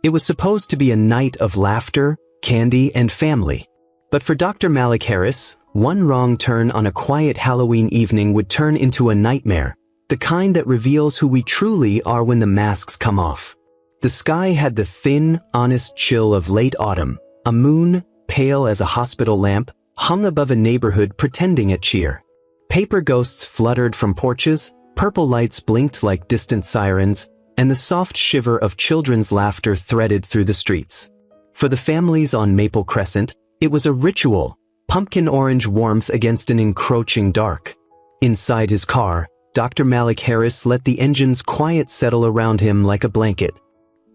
It was supposed to be a night of laughter, candy, and family. But for Dr. Malik Harris, one wrong turn on a quiet Halloween evening would turn into a nightmare, the kind that reveals who we truly are when the masks come off. The sky had the thin, honest chill of late autumn. A moon, pale as a hospital lamp, hung above a neighborhood pretending at cheer. Paper ghosts fluttered from porches, purple lights blinked like distant sirens, and the soft shiver of children's laughter threaded through the streets. For the families on Maple Crescent, it was a ritual, pumpkin orange warmth against an encroaching dark. Inside his car, Dr. Malik Harris let the engine's quiet settle around him like a blanket.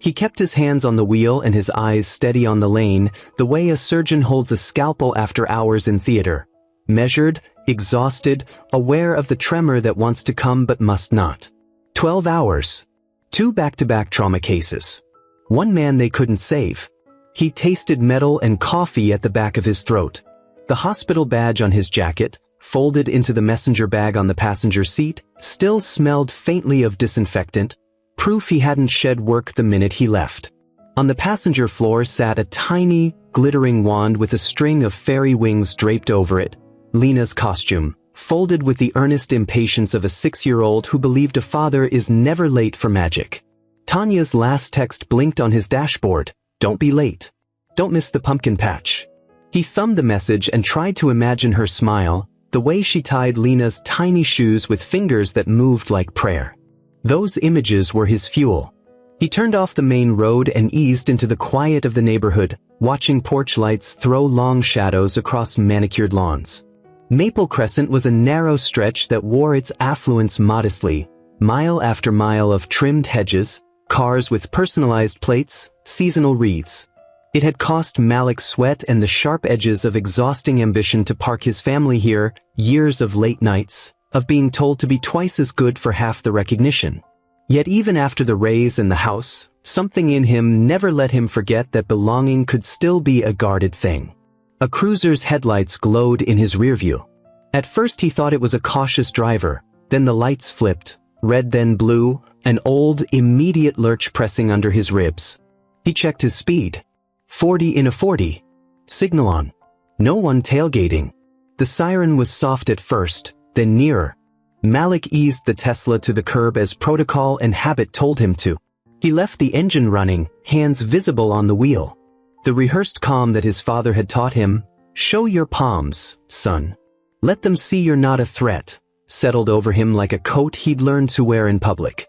He kept his hands on the wheel and his eyes steady on the lane, the way a surgeon holds a scalpel after hours in theater. Measured, exhausted, aware of the tremor that wants to come but must not. 12 hours. 2 back-to-back trauma cases. One man they couldn't save. He tasted metal and coffee at the back of his throat. The hospital badge on his jacket, folded into the messenger bag on the passenger seat, still smelled faintly of disinfectant, proof he hadn't shed work the minute he left. On the passenger floor sat a tiny, glittering wand with a string of fairy wings draped over it, Lena's costume, folded with the earnest impatience of a 6-year-old who believed a father is never late for magic. Tanya's last text blinked on his dashboard, "Don't be late. Don't miss the pumpkin patch." He thumbed the message and tried to imagine her smile, the way she tied Lena's tiny shoes with fingers that moved like prayer. Those images were his fuel. He turned off the main road and eased into the quiet of the neighborhood, watching porch lights throw long shadows across manicured lawns. Maple Crescent was a narrow stretch that wore its affluence modestly, mile after mile of trimmed hedges, cars with personalized plates, seasonal wreaths. It had cost Malik sweat and the sharp edges of exhausting ambition to park his family here, years of late nights, of being told to be twice as good for half the recognition. Yet even after the raise and the house, something in him never let him forget that belonging could still be a guarded thing. A cruiser's headlights glowed in his rearview. At first he thought it was a cautious driver, then the lights flipped, red then blue, an old, immediate lurch pressing under his ribs. He checked his speed. 40 in a 40. Signal on. No one tailgating. The siren was soft at first, then nearer. Malik eased the Tesla to the curb as protocol and habit told him to. He left the engine running, hands visible on the wheel. The rehearsed calm that his father had taught him, "Show your palms, son. Let them see you're not a threat," settled over him like a coat he'd learned to wear in public.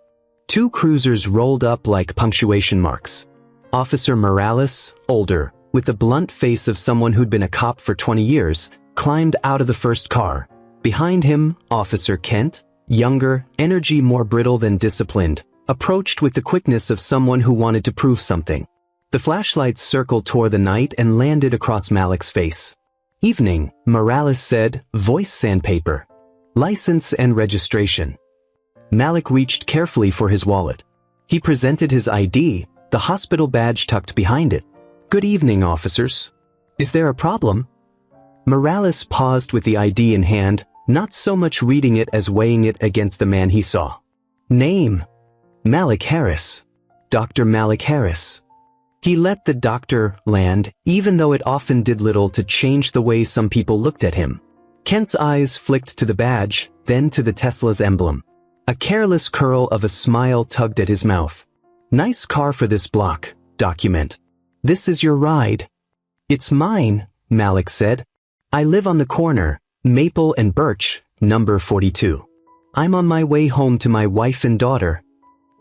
2 cruisers rolled up like punctuation marks. Officer Morales, older, with the blunt face of someone who'd been a cop for 20 years, climbed out of the first car. Behind him, Officer Kent, younger, energy more brittle than disciplined, approached with the quickness of someone who wanted to prove something. The flashlight's circle tore the night and landed across Malik's face. "Evening," Morales said, voice sandpaper. "License and registration." Malik reached carefully for his wallet. He presented his ID, the hospital badge tucked behind it. "Good evening, officers. Is there a problem?" Morales paused with the ID in hand, not so much reading it as weighing it against the man he saw. "Name? Malik Harris. Dr. Malik Harris." He let the doctor land, even though it often did little to change the way some people looked at him. Kent's eyes flicked to the badge, then to the Tesla's emblem. A careless curl of a smile tugged at his mouth. "Nice car for this block, document. This is your ride." "It's mine," Malik said. "I live on the corner, Maple and Birch, number 42. I'm on my way home to my wife and daughter."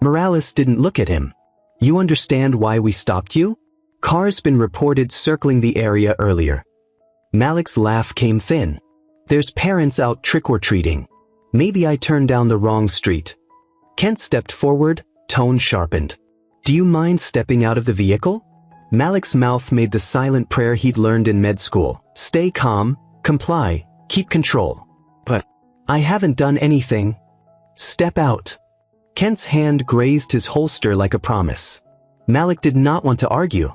Morales didn't look at him. "You understand why we stopped you? Cars been reported circling the area earlier." Malik's laugh came thin. "There's parents out trick-or-treating. Maybe I turned down the wrong street." Kent stepped forward, tone sharpened. "Do you mind stepping out of the vehicle?" Malik's mouth made the silent prayer he'd learned in med school. "Stay calm, comply, keep control." "But I haven't done anything." "Step out." Kent's hand grazed his holster like a promise. Malik did not want to argue.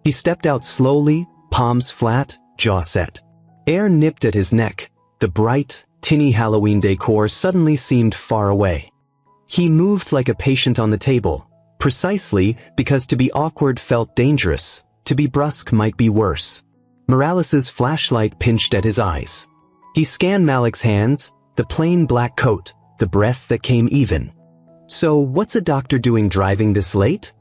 He stepped out slowly, palms flat, jaw set. Air nipped at his neck. The bright, tinny Halloween decor suddenly seemed far away. He moved like a patient on the table, Precisely because to be awkward felt dangerous, to be brusque might be worse. Morales's flashlight pinched at his eyes. He scanned Malik's hands, the plain black coat, the breath that came even. "So what's a doctor doing driving this late?"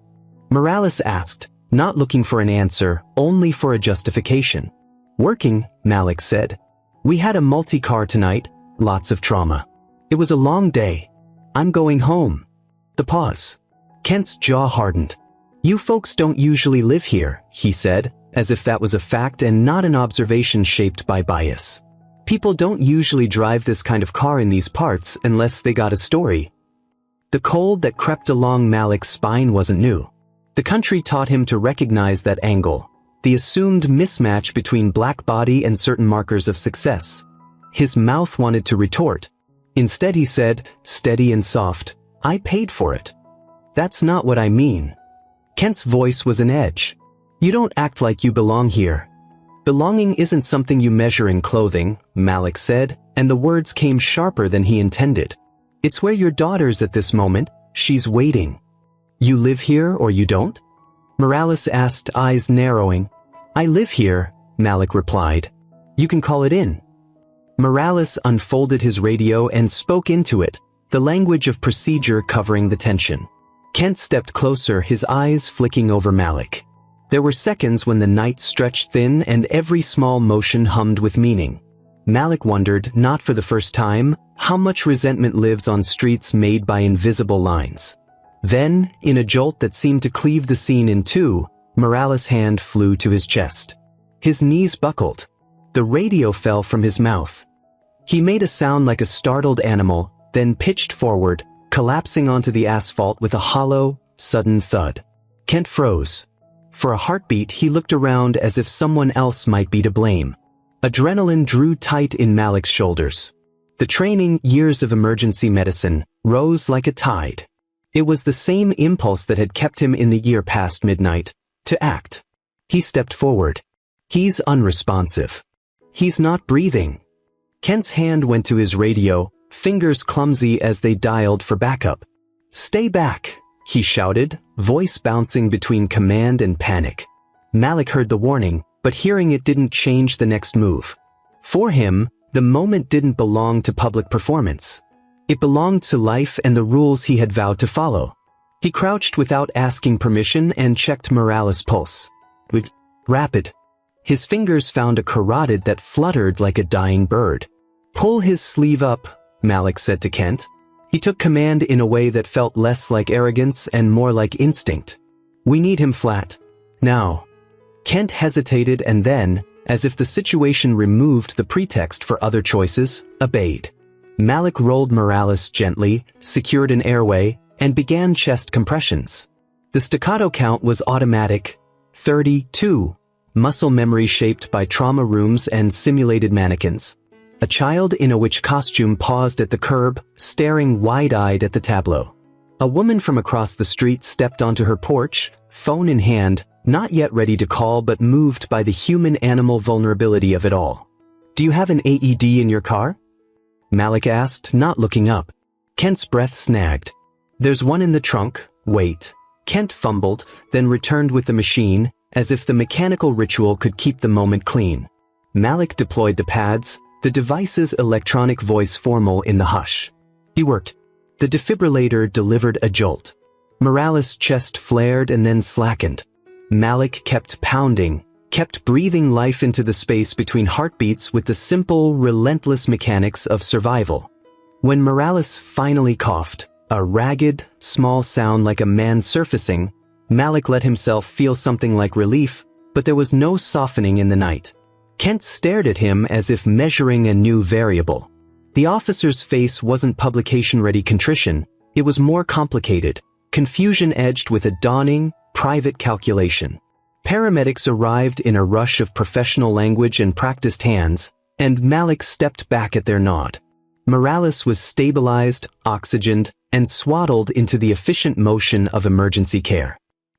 Morales asked, not looking for an answer, only for a justification. "Working," Malik said. "We had a multi-car tonight, lots of trauma. It was a long day. I'm going home." The pause. Kent's jaw hardened. "You folks don't usually live here," he said, as if that was a fact and not an observation shaped by bias. "People don't usually drive this kind of car in these parts unless they got a story." The cold that crept along Malik's spine wasn't new. The country taught him to recognize that angle, the assumed mismatch between black body and certain markers of success. His mouth wanted to retort. Instead he said, steady and soft, "I paid for it." "That's not what I mean." Kent's voice was an edge. "You don't act like you belong here." "Belonging isn't something you measure in clothing," Malik said, and the words came sharper than he intended. "It's where your daughter's at this moment, she's waiting." "You live here or you don't?" Morales asked, eyes narrowing. "I live here," Malik replied. "You can call it in." Morales unfolded his radio and spoke into it, the language of procedure covering the tension. Kent stepped closer, his eyes flicking over Malik. There were seconds when the night stretched thin and every small motion hummed with meaning. Malik wondered, not for the first time, how much resentment lives on streets made by invisible lines. Then, in a jolt that seemed to cleave the scene in two, Morales' hand flew to his chest. His knees buckled. The radio fell from his mouth. He made a sound like a startled animal, then pitched forward, collapsing onto the asphalt with a hollow, sudden thud. Kent froze. For a heartbeat he looked around as if someone else might be to blame. Adrenaline drew tight in Malik's shoulders. The training, years of emergency medicine, rose like a tide. It was the same impulse that had kept him in the year past midnight, to act. He stepped forward. "He's unresponsive. He's not breathing." Kent's hand went to his radio, fingers clumsy as they dialed for backup. "Stay back," he shouted, voice bouncing between command and panic. Malik heard the warning, but hearing it didn't change the next move. For him, the moment didn't belong to public performance. It belonged to life and the rules he had vowed to follow. He crouched without asking permission and checked Morales' pulse. Rapid. His fingers found a carotid that fluttered like a dying bird. "Pull his sleeve up," Malik said to Kent. He took command in a way that felt less like arrogance and more like instinct. "We need him flat. Now." Kent hesitated and then, as if the situation removed the pretext for other choices, obeyed. Malik rolled Morales gently, secured an airway, and began chest compressions. The staccato count was automatic, 32, muscle memory shaped by trauma rooms and simulated mannequins. A child in a witch costume paused at the curb, staring wide-eyed at the tableau. A woman from across the street stepped onto her porch, phone in hand, not yet ready to call but moved by the human-animal vulnerability of it all. "Do you have an AED in your car?" Malik asked, not looking up. Kent's breath snagged. "There's one in the trunk, wait." Kent fumbled, then returned with the machine, as if the mechanical ritual could keep the moment clean. Malik deployed the pads, the device's electronic voice formal in the hush. He worked. The defibrillator delivered a jolt. Morales' chest flared and then slackened. Malik kept pounding, kept breathing life into the space between heartbeats with the simple, relentless mechanics of survival. When Morales finally coughed, a ragged, small sound like a man surfacing, Malik let himself feel something like relief, but there was no softening in the night. Kent stared at him as if measuring a new variable. The officer's face wasn't publication-ready contrition, it was more complicated, confusion edged with a dawning, private calculation. Paramedics arrived in a rush of professional language and practiced hands, and Malik stepped back at their nod. Morales was stabilized, oxygened, and swaddled into the efficient motion of emergency care.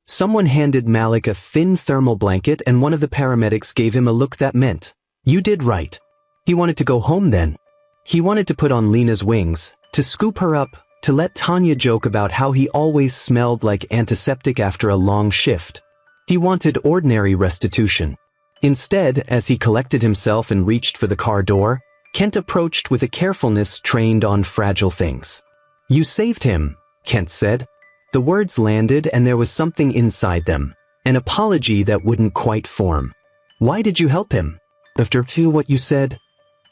Someone handed Malik a thin thermal blanket and one of the paramedics gave him a look that meant, "You did right." He wanted to go home then. He wanted to put on Lena's wings, to scoop her up, to let Tanya joke about how he always smelled like antiseptic after a long shift. He wanted ordinary restitution. Instead, as he collected himself and reached for the car door, Kent approached with a carefulness trained on fragile things. "You saved him," Kent said. The words landed and there was something inside them, an apology that wouldn't quite form. "Why did you help him?" "After what you said."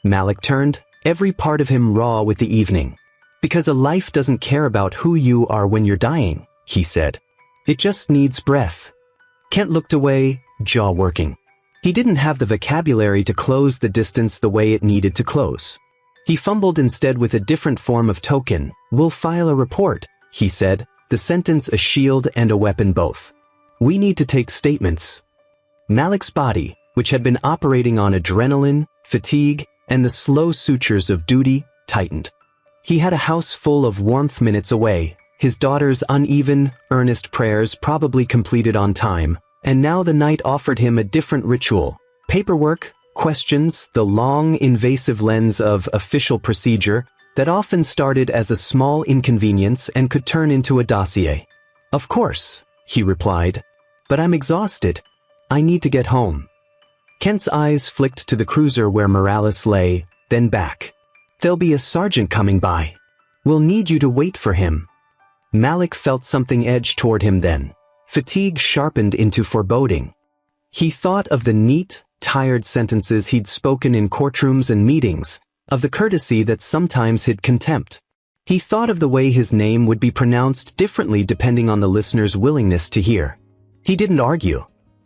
Malik turned, every part of him raw with the evening. "Because a life doesn't care about who you are when you're dying," he said. "It just needs breath." Kent looked away, jaw working. He didn't have the vocabulary to close the distance the way it needed to close. He fumbled instead with a different form of token. "We'll file a report," he said, the sentence a shield and a weapon both. "We need to take statements." Malik's body, which had been operating on adrenaline, fatigue, and the slow sutures of duty, tightened. He had a house full of warmth minutes away, his daughter's uneven, earnest prayers probably completed on time, and now the night offered him a different ritual. Paperwork, questions, the long, invasive lens of official procedure that often started as a small inconvenience and could turn into a dossier. "Of course," he replied, "but I'm exhausted. I need to get home." Kent's eyes flicked to the cruiser where Morales lay, then back. "There'll be a sergeant coming by. We'll need you to wait for him." Malik felt something edge toward him then. Fatigue sharpened into foreboding. He thought of the neat, tired sentences he'd spoken in courtrooms and meetings, of the courtesy that sometimes hid contempt. He thought of the way his name would be pronounced differently depending on the listener's willingness to hear. He didn't argue.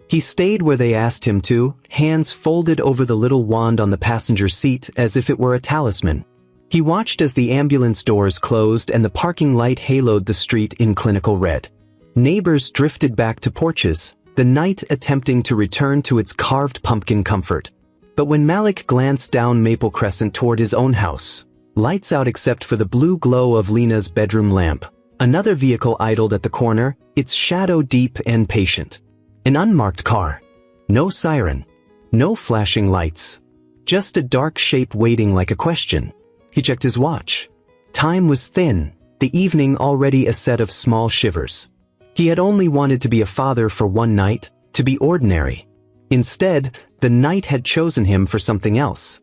He stayed where they asked him to, hands folded over the little wand on the passenger seat as if it were a talisman. He watched as the ambulance doors closed and the parking light haloed the street in clinical red. Neighbors drifted back to porches, the night attempting to return to its carved pumpkin comfort. But when Malik glanced down Maple Crescent toward his own house, lights out except for the blue glow of Lena's bedroom lamp, another vehicle idled at the corner, its shadow deep and patient. An unmarked car. No siren. No flashing lights. Just a dark shape waiting like a question. He checked his watch. Time was thin, the evening already a set of small shivers. He had only wanted to be a father for one night, to be ordinary. Instead, the night had chosen him for something else.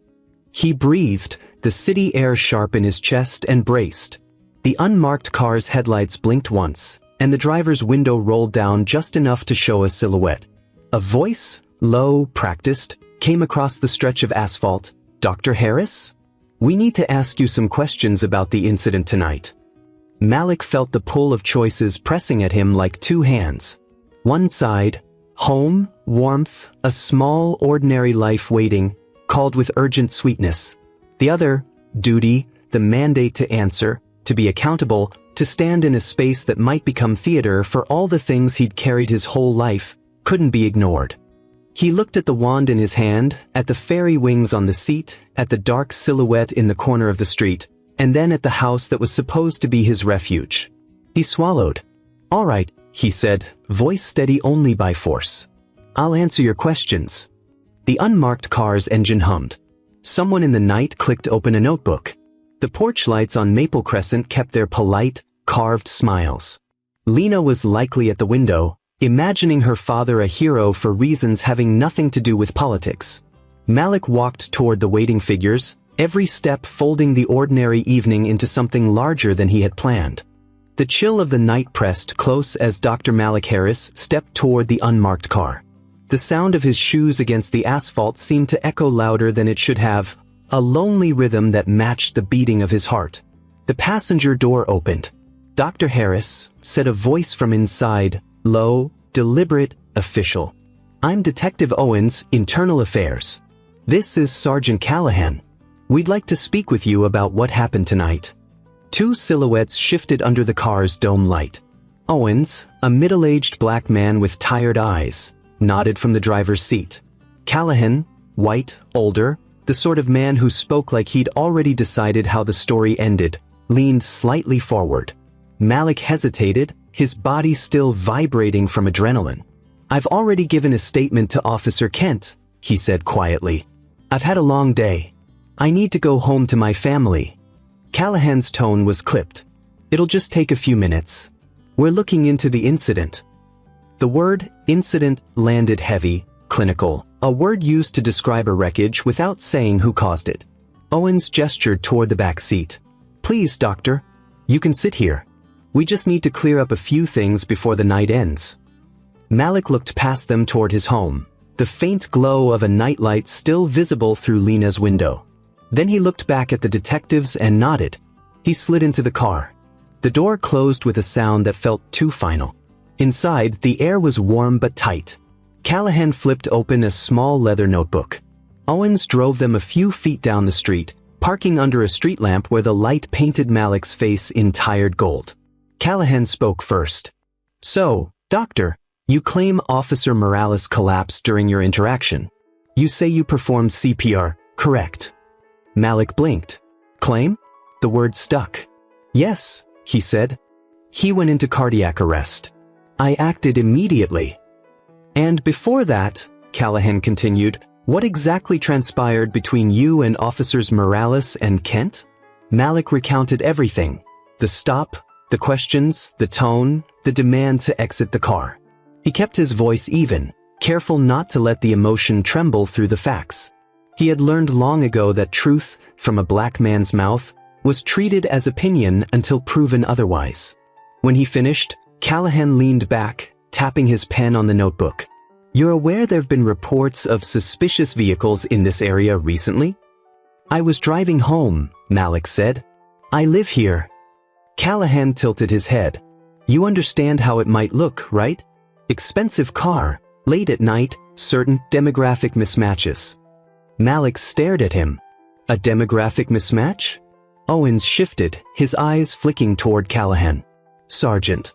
He breathed, the city air sharp in his chest, and braced. The unmarked car's headlights blinked once, and the driver's window rolled down just enough to show a silhouette. A voice, low, practiced, came across the stretch of asphalt. "Dr. Harris? We need to ask you some questions about the incident tonight." Malik felt the pull of choices pressing at him like two hands. One side, home, warmth, a small, ordinary life waiting, called with urgent sweetness. The other, duty, the mandate to answer, to be accountable, to stand in a space that might become theater for all the things he'd carried his whole life, couldn't be ignored. He looked at the wand in his hand, at the fairy wings on the seat, at the dark silhouette in the corner of the street, and then at the house that was supposed to be his refuge. He swallowed. "All right," he said, voice steady only by force. "I'll answer your questions." The unmarked car's engine hummed. Someone in the night clicked open a notebook. The porch lights on Maple Crescent kept their polite, carved smiles. Lena was likely at the window, imagining her father a hero for reasons having nothing to do with politics. Malik walked toward the waiting figures, every step folding the ordinary evening into something larger than he had planned. The chill of the night pressed close as Dr. Malik Harris stepped toward the unmarked car. The sound of his shoes against the asphalt seemed to echo louder than it should have, a lonely rhythm that matched the beating of his heart. The passenger door opened. "Dr. Harris," said a voice from inside, low, deliberate, official. "I'm Detective Owens, Internal Affairs. This is Sergeant Callahan. We'd like to speak with you about what happened tonight." Two silhouettes shifted under the car's dome light. Owens, a middle-aged black man with tired eyes, nodded from the driver's seat. Callahan, white, older, the sort of man who spoke like he'd already decided how the story ended, leaned slightly forward. Malik hesitated, his body still vibrating from adrenaline. "I've already given a statement to Officer Kent," he said quietly. "I've had a long day. I need to go home to my family." Callahan's tone was clipped. It'll just take a few minutes. We're looking into the incident. The word incident landed heavy, clinical, a word used to describe a wreckage without saying who caused it. Owens gestured toward the back seat. Please, doctor. You can sit here. We just need to clear up a few things before the night ends. Malik looked past them toward his home, the faint glow of a nightlight still visible through Lena's window. Then he looked back at the detectives and nodded. He slid into the car. The door closed with a sound that felt too final. Inside, the air was warm but tight. Callahan flipped open a small leather notebook. Owens drove them a few feet down the street, parking under a street lamp where the light painted Malik's face in tired gold. Callahan spoke first. So, doctor, you claim Officer Morales collapsed during your interaction. You say you performed CPR, correct? Malik blinked. Claim? The word stuck. Yes, he said. He went into cardiac arrest. I acted immediately. And before that, Callahan continued, what exactly transpired between you and Officers Morales and Kent? Malik recounted everything. The stop, the questions, the tone, the demand to exit the car. He kept his voice even, careful not to let the emotion tremble through the facts. He had learned long ago that truth, from a black man's mouth, was treated as opinion until proven otherwise. When he finished, Callahan leaned back, tapping his pen on the notebook. You're aware there have been reports of suspicious vehicles in this area recently? I was driving home, Malik said. I live here. Callahan tilted his head. You understand how it might look, right? Expensive car, late at night, certain demographic mismatches. Malik stared at him. A demographic mismatch? Owens shifted, his eyes flicking toward Callahan. Sergeant.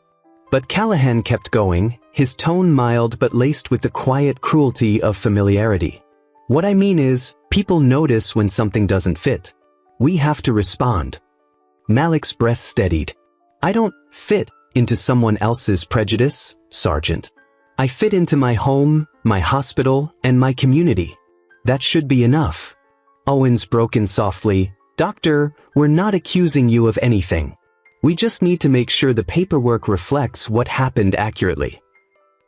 But Callahan kept going, his tone mild but laced with the quiet cruelty of familiarity. What I mean is, people notice when something doesn't fit. We have to respond. Malik's breath steadied. I don't fit into someone else's prejudice, Sergeant. I fit into my home, my hospital, and my community. That should be enough. Owens broke in softly. Doctor, we're not accusing you of anything. We just need to make sure the paperwork reflects what happened accurately.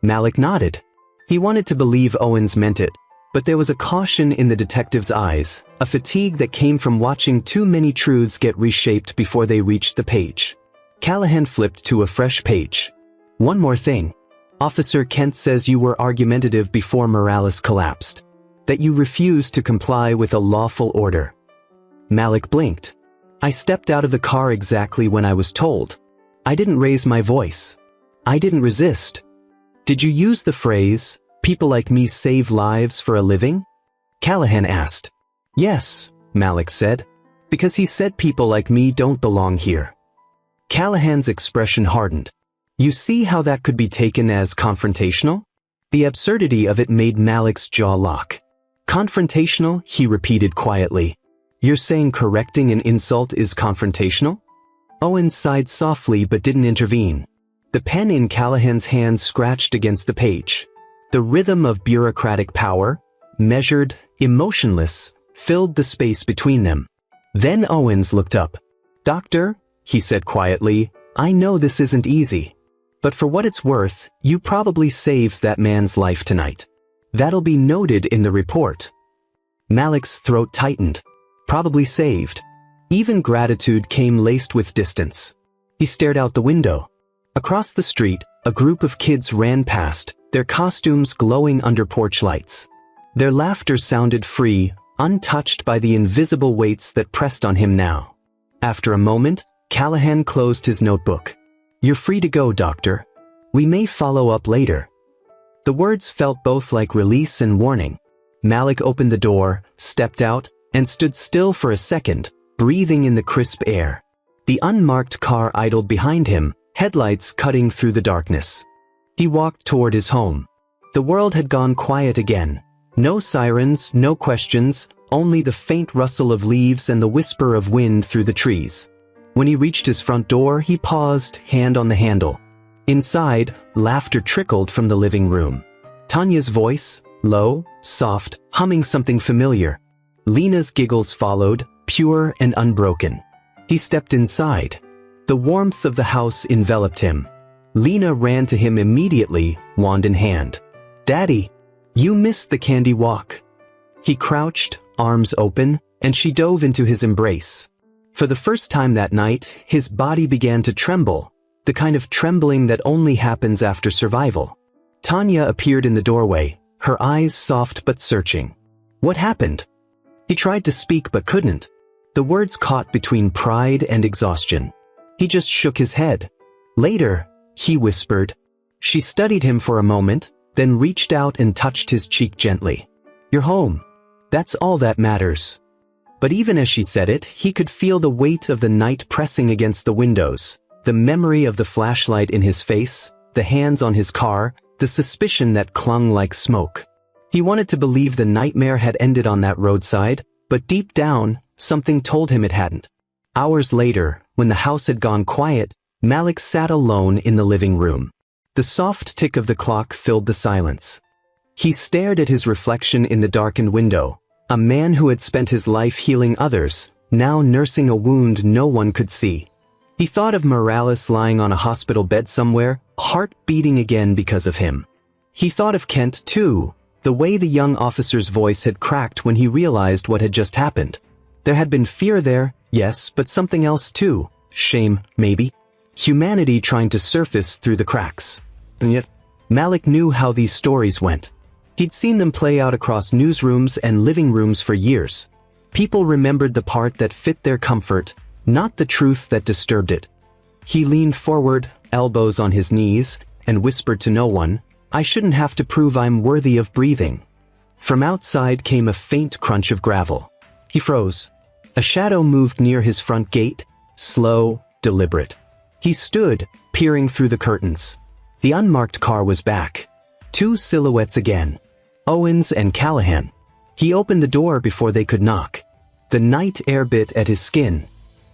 Malik nodded. He wanted to believe Owens meant it, but there was a caution in the detective's eyes, a fatigue that came from watching too many truths get reshaped before they reached the page. Callahan flipped to a fresh page. One more thing. Officer Kent says you were argumentative before Morales collapsed. That you refused to comply with a lawful order. Malik blinked. I stepped out of the car exactly when I was told. I didn't raise my voice. I didn't resist. Did you use the phrase, people like me save lives for a living? Callahan asked. Yes, Malik said. Because he said people like me don't belong here. Callahan's expression hardened. You see how that could be taken as confrontational? The absurdity of it made Malik's jaw lock. Confrontational, he repeated quietly. You're saying correcting an insult is confrontational? Owens sighed softly but didn't intervene. The pen in Callahan's hand scratched against the page. The rhythm of bureaucratic power, measured, emotionless, filled the space between them. Then Owens looked up. Doctor, he said quietly, I know this isn't easy. But for what it's worth, you probably saved that man's life tonight. That'll be noted in the report. Malik's throat tightened. Probably saved. Even gratitude came laced with distance. He stared out the window. Across the street, a group of kids ran past, their costumes glowing under porch lights. Their laughter sounded free, untouched by the invisible weights that pressed on him now. After a moment, Callahan closed his notebook. You're free to go, doctor. We may follow up later. The words felt both like release and warning. Malik opened the door, stepped out, and stood still for a second, breathing in the crisp air. The unmarked car idled behind him, headlights cutting through the darkness. He walked toward his home. The world had gone quiet again. No sirens, no questions, only the faint rustle of leaves and the whisper of wind through the trees. When he reached his front door, he paused, hand on the handle. Inside, laughter trickled from the living room. Tanya's voice, low, soft, humming something familiar. Lena's giggles followed, pure and unbroken. He stepped inside. The warmth of the house enveloped him. Lena ran to him immediately, wand in hand. "Daddy, you missed the candy walk." He crouched, arms open, and she dove into his embrace. For the first time that night, his body began to tremble, the kind of trembling that only happens after survival. Tanya appeared in the doorway, her eyes soft but searching. "What happened?" He tried to speak but couldn't. The words caught between pride and exhaustion. He just shook his head. "Later," he whispered. She studied him for a moment, then reached out and touched his cheek gently. "You're home. That's all that matters." But even as she said it, he could feel the weight of the night pressing against the windows, the memory of the flashlight in his face, the hands on his car, the suspicion that clung like smoke. He wanted to believe the nightmare had ended on that roadside, but deep down, something told him it hadn't. Hours later, when the house had gone quiet, Malik sat alone in the living room. The soft tick of the clock filled the silence. He stared at his reflection in the darkened window, a man who had spent his life healing others, now nursing a wound no one could see. He thought of Morales lying on a hospital bed somewhere, heart beating again because of him. He thought of Kent, too, the way the young officer's voice had cracked when he realized what had just happened. There had been fear there, yes, but something else too. Shame, maybe. Humanity trying to surface through the cracks. And yet, Malik knew how these stories went. He'd seen them play out across newsrooms and living rooms for years. People remembered the part that fit their comfort, not the truth that disturbed it. He leaned forward, elbows on his knees, and whispered to no one, "I shouldn't have to prove I'm worthy of breathing." From outside came a faint crunch of gravel. He froze. A shadow moved near his front gate, slow, deliberate. He stood, peering through the curtains. The unmarked car was back. Two silhouettes again. Owens and Callahan. He opened the door before they could knock. The night air bit at his skin.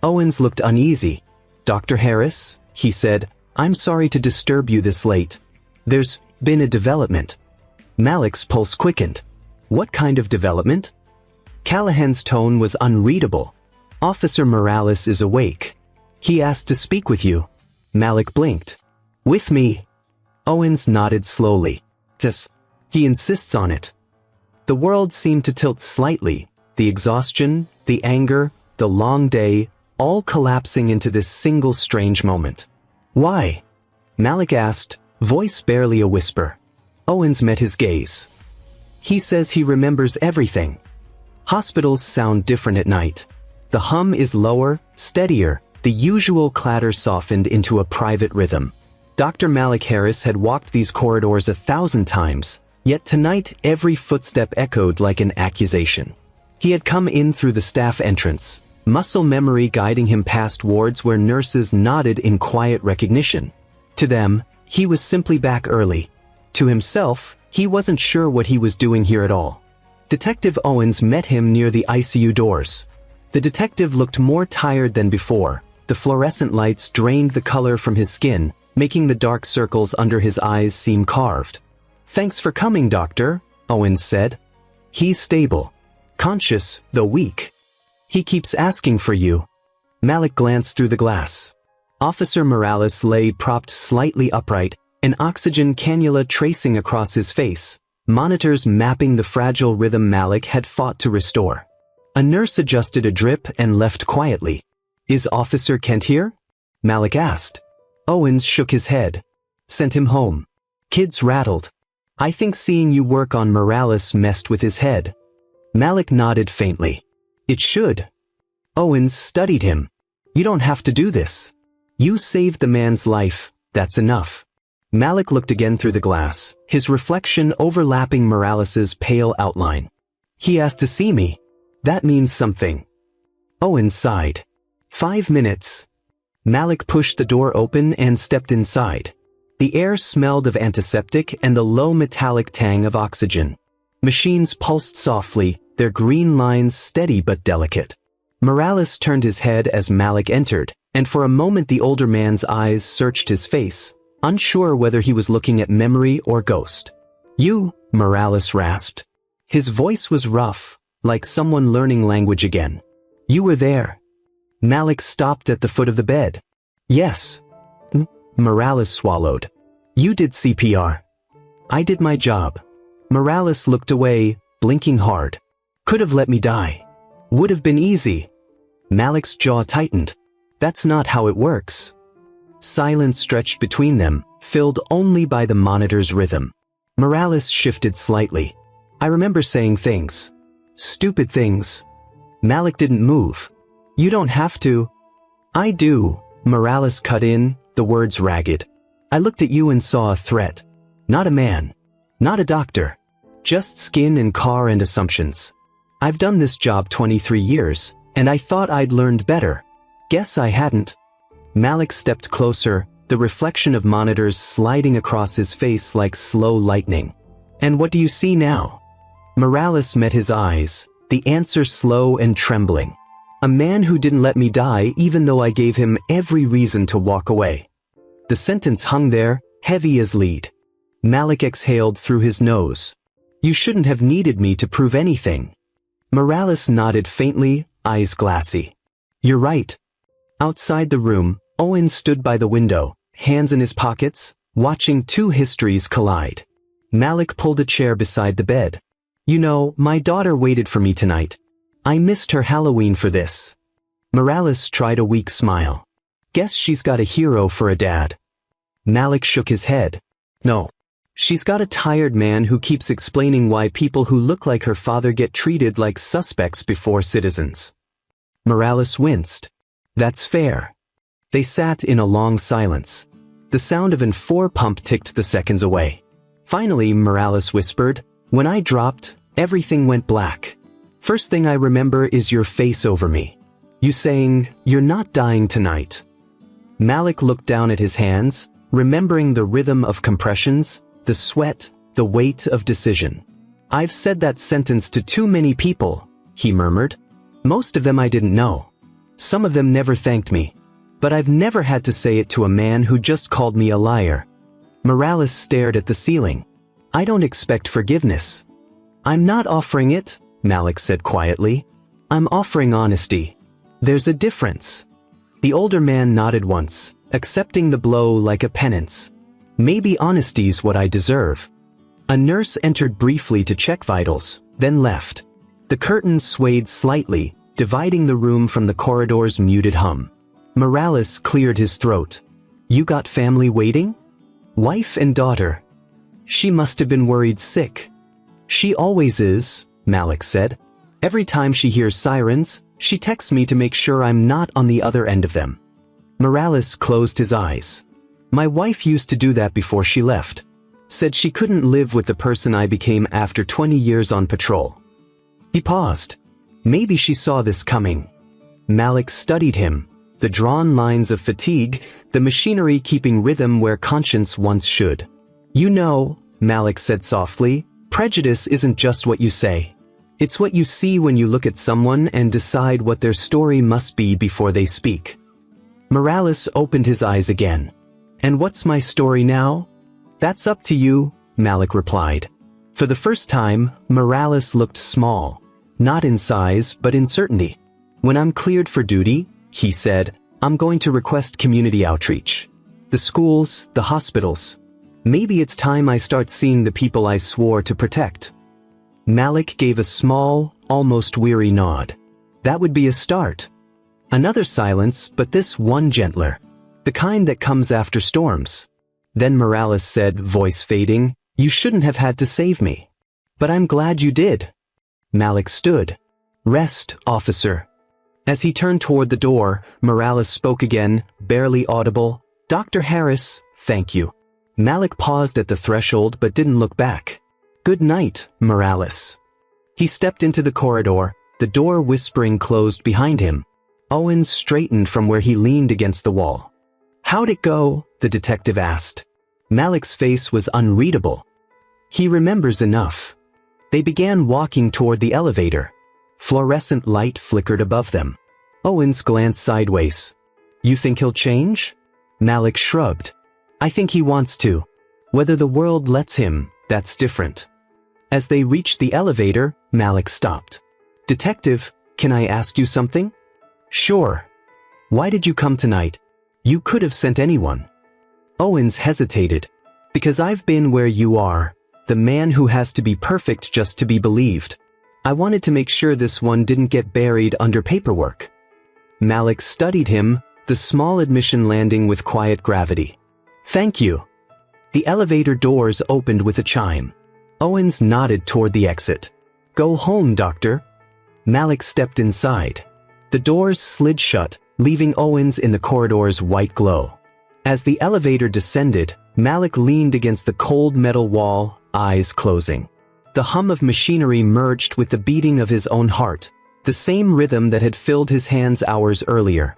Owens looked uneasy. "Dr. Harris," he said, "I'm sorry to disturb you this late. There's been a development." Malik's pulse quickened. What kind of development? Callahan's tone was unreadable. "Officer Morales is awake. He asked to speak with you." Malik blinked. "With me?" Owens nodded slowly. "Yes. He insists on it." The world seemed to tilt slightly, the exhaustion, the anger, the long day, all collapsing into this single strange moment. "Why?" Malik asked, voice barely a whisper. Owens met his gaze. "He says he remembers everything. Hospitals sound different at night. The hum is lower, steadier, the usual clatter softened into a private rhythm. Dr. Malik Harris had walked these corridors 1,000 times, yet tonight every footstep echoed like an accusation. He had come in through the staff entrance, muscle memory guiding him past wards where nurses nodded in quiet recognition. To them, he was simply back early. To himself, he wasn't sure what he was doing here at all. Detective Owens met him near the ICU doors. The detective looked more tired than before. The fluorescent lights drained the color from his skin, making the dark circles under his eyes seem carved. "Thanks for coming, doctor," Owens said. "He's stable. Conscious, though weak. He keeps asking for you." Malik glanced through the glass. Officer Morales lay propped slightly upright, an oxygen cannula tracing across his face, monitors mapping the fragile rhythm Malik had fought to restore. A nurse adjusted a drip and left quietly. "Is Officer Kent here?" Malik asked. Owens shook his head. "Sent him home. Kids rattled. I think seeing you work on Morales messed with his head." Malik nodded faintly. "It should." Owens studied him. "You don't have to do this. You saved the man's life, that's enough." Malik looked again through the glass, his reflection overlapping Morales's pale outline. "He asked to see me. That means something." Owens sighed. 5 minutes. Malik pushed the door open and stepped inside. The air smelled of antiseptic and the low metallic tang of oxygen. Machines pulsed softly, their green lines steady but delicate. Morales turned his head as Malik entered, and for a moment the older man's eyes searched his face, unsure whether he was looking at memory or ghost. "You," Morales rasped. His voice was rough, like someone learning language again. "You were there." Malik stopped at the foot of the bed. Yes. Morales swallowed. You did CPR. I did my job. Morales looked away, blinking hard. Could have let me die. Would have been easy. Malik's jaw tightened. That's not how it works. Silence stretched between them, filled only by the monitor's rhythm. Morales shifted slightly. I remember saying things. Stupid things. Malik didn't move. You don't have to. I do. Morales cut in, the words ragged. I looked at you and saw a threat. Not a man. Not a doctor. Just skin and car and assumptions. I've done this job 23 years, and I thought I'd learned better. Guess I hadn't. Malik stepped closer, the reflection of monitors sliding across his face like slow lightning. And what do you see now? Morales met his eyes, the answer slow and trembling. A man who didn't let me die even though I gave him every reason to walk away. The sentence hung there, heavy as lead. Malik exhaled through his nose. You shouldn't have needed me to prove anything. Morales nodded faintly, eyes glassy. You're right. Outside the room, Owen stood by the window, hands in his pockets, watching two histories collide. Malik pulled a chair beside the bed. You know, my daughter waited for me tonight. I missed her Halloween for this. Morales tried a weak smile. Guess she's got a hero for a dad. Malik shook his head. No. She's got a tired man who keeps explaining why people who look like her father get treated like suspects before citizens. Morales winced. That's fair. They sat in a long silence. The sound of an 4-pump ticked the seconds away. Finally, Morales whispered, when I dropped, everything went black. First thing I remember is your face over me. You saying, you're not dying tonight. Malik looked down at his hands, remembering the rhythm of compressions, the sweat, the weight of decision. I've said that sentence to too many people, he murmured. Most of them I didn't know. Some of them never thanked me. But I've never had to say it to a man who just called me a liar. Morales stared at the ceiling. I don't expect forgiveness. I'm not offering it, Malik said quietly. I'm offering honesty. There's a difference. The older man nodded once, accepting the blow like a penance. Maybe honesty's what I deserve. A nurse entered briefly to check vitals, then left. The curtains swayed slightly, dividing the room from the corridor's muted hum. Morales cleared his throat. You got family waiting? Wife and daughter. She must have been worried sick. She always is, Malik said. Every time she hears sirens, she texts me to make sure I'm not on the other end of them. Morales closed his eyes. My wife used to do that before she left. Said she couldn't live with the person I became after 20 years on patrol. He paused. Maybe she saw this coming. Malik studied him. The drawn lines of fatigue, the machinery keeping rhythm where conscience once should. You know, Malik said softly, prejudice isn't just what you say. It's what you see when you look at someone and decide what their story must be before they speak. Morales opened his eyes again. And what's my story now? That's up to you, Malik replied. For the first time, Morales looked small. Not in size, but in certainty. When I'm cleared for duty, he said, I'm going to request community outreach. The schools, the hospitals. Maybe it's time I start seeing the people I swore to protect. Malik gave a small, almost weary nod. That would be a start. Another silence, but this one gentler. The kind that comes after storms. Then Morales said, voice fading, you shouldn't have had to save me. But I'm glad you did. Malik stood. Rest, officer. As he turned toward the door, Morales spoke again, barely audible. Dr. Harass, thank you. Malik paused at the threshold but didn't look back. Good night, Morales. He stepped into the corridor, the door whispering closed behind him. Owen straightened from where he leaned against the wall. How'd it go? The detective asked. Malik's face was unreadable. He remembers enough. They began walking toward the elevator. Fluorescent light flickered above them. Owens glanced sideways. You think he'll change? Malik shrugged. I think he wants to. Whether the world lets him, that's different. As they reached the elevator, Malik stopped. Detective, can I ask you something? Sure. Why did you come tonight? You could have sent anyone. Owens hesitated. Because I've been where you are, the man who has to be perfect just to be believed. I wanted to make sure this one didn't get buried under paperwork. Malik studied him, the small admission landing with quiet gravity. Thank you. The elevator doors opened with a chime. Owens nodded toward the exit. Go home, doctor. Malik stepped inside. The doors slid shut, leaving Owens in the corridor's white glow. As the elevator descended, Malik leaned against the cold metal wall, eyes closing. The hum of machinery merged with the beating of his own heart, the same rhythm that had filled his hands hours earlier.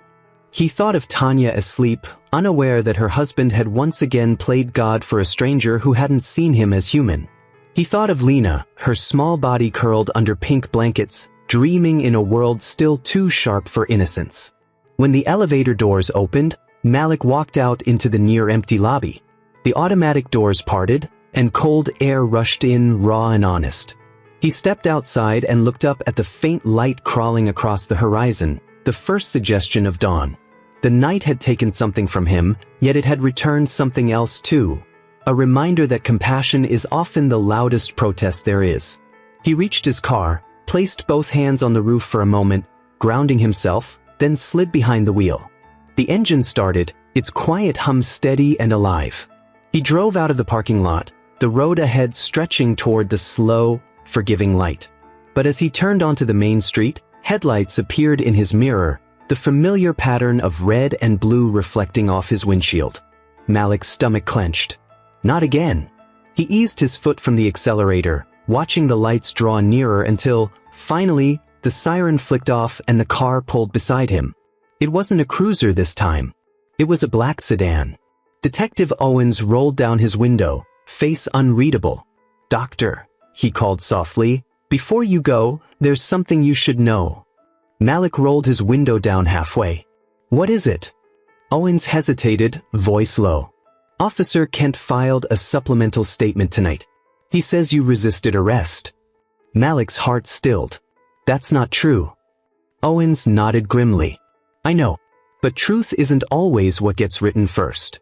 He thought of Tanya asleep, unaware that her husband had once again played God for a stranger who hadn't seen him as human. He thought of Lena, her small body curled under pink blankets, dreaming in a world still too sharp for innocence. When the elevator doors opened, Malik walked out into the near-empty lobby. The automatic doors parted, and cold air rushed in, raw and honest. He stepped outside and looked up at the faint light crawling across the horizon, the first suggestion of dawn. The night had taken something from him, yet it had returned something else too. A reminder that compassion is often the loudest protest there is. He reached his car, placed both hands on the roof for a moment, grounding himself, then slid behind the wheel. The engine started, its quiet hum steady and alive. He drove out of the parking lot, the road ahead stretching toward the slow, forgiving light. But as he turned onto the main street, headlights appeared in his mirror, the familiar pattern of red and blue reflecting off his windshield. Malik's stomach clenched. Not again. He eased his foot from the accelerator, watching the lights draw nearer until, finally, the siren flicked off and the car pulled beside him. It wasn't a cruiser this time. It was a black sedan. Detective Owens rolled down his window, face unreadable. Doctor, he called softly, before you go, there's something you should know. Malik rolled his window down halfway. What is it? Owens hesitated, voice low. Officer Kent filed a supplemental statement tonight. He says you resisted arrest. Malik's heart stilled. That's not true. Owens nodded grimly. I know, but truth isn't always what gets written first.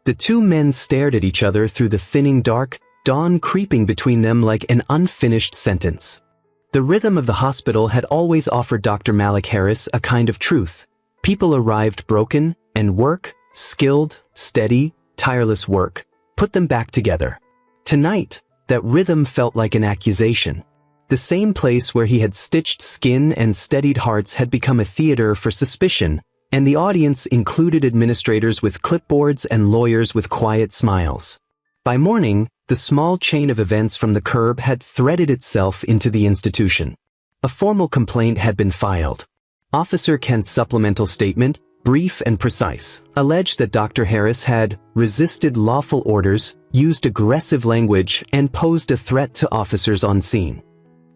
The two men stared at each other through the thinning dark, dawn creeping between them like an unfinished sentence. The rhythm of the hospital had always offered Dr. Malik Harris a kind of truth. People arrived broken, and work, skilled, steady, tireless work, put them back together. Tonight, that rhythm felt like an accusation. The same place where he had stitched skin and steadied hearts had become a theater for suspicion, and the audience included administrators with clipboards and lawyers with quiet smiles. By morning, the small chain of events from the curb had threaded itself into the institution. A formal complaint had been filed. Officer Kent's supplemental statement, brief and precise, alleged that Dr. Harris had resisted lawful orders, used aggressive language, and posed a threat to officers on scene.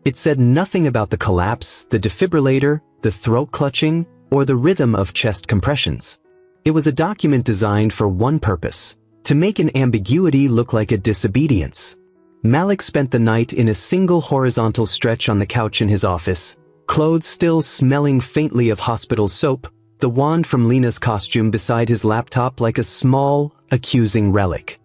It said nothing about the collapse, the defibrillator, the throat clutching, or the rhythm of chest compressions. It was a document designed for one purpose: to make an ambiguity look like a disobedience. Malik spent the night in a single horizontal stretch on the couch in his office, clothes still smelling faintly of hospital soap, the wand from Lena's costume beside his laptop like a small, accusing relic.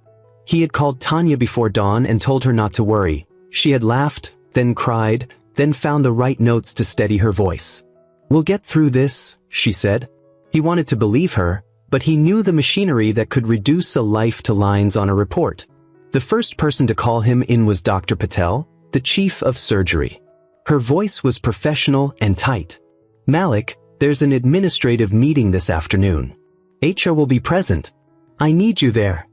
He had called Tanya before dawn and told her not to worry. She had laughed, then cried, then found the right notes to steady her voice. We'll get through this, she said. He wanted to believe her, but he knew the machinery that could reduce a life to lines on a report. The first person to call him in was Dr. Patel, the chief of surgery. Her voice was professional and tight. Malik, there's an administrative meeting this afternoon. HR will be present. I need you there.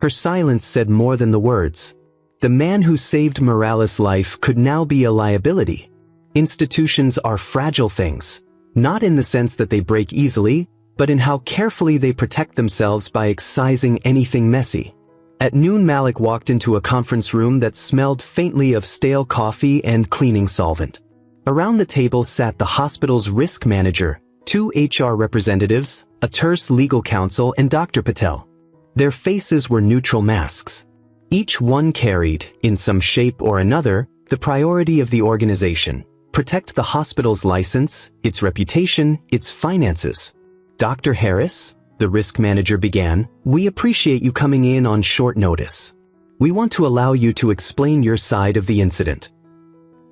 Her silence said more than the words. The man who saved Morales' life could now be a liability. Institutions are fragile things, not in the sense that they break easily, but in how carefully they protect themselves by excising anything messy. At noon, Malik walked into a conference room that smelled faintly of stale coffee and cleaning solvent. Around the table sat the hospital's risk manager, 2 HR representatives, a terse legal counsel, and Dr. Patel. Their faces were neutral masks. Each one carried, in some shape or another, the priority of the organization: protect the hospital's license, its reputation, its finances. Dr. Harris, the risk manager began, "we appreciate you coming in on short notice. We want to allow you to explain your side of the incident."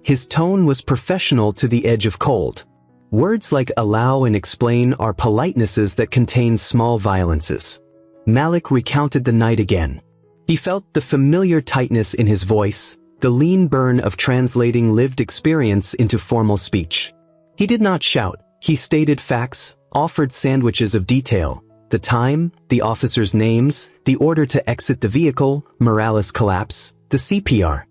His tone was professional to the edge of cold. Words like allow and explain are politenesses that contain small violences. Malik recounted the night again. He felt the familiar tightness in his voice, the lean burn of translating lived experience into formal speech. He did not shout. He stated facts, offered sandwiches of detail: the time, the officers' names, the order to exit the vehicle, Morales' collapse, the CPR.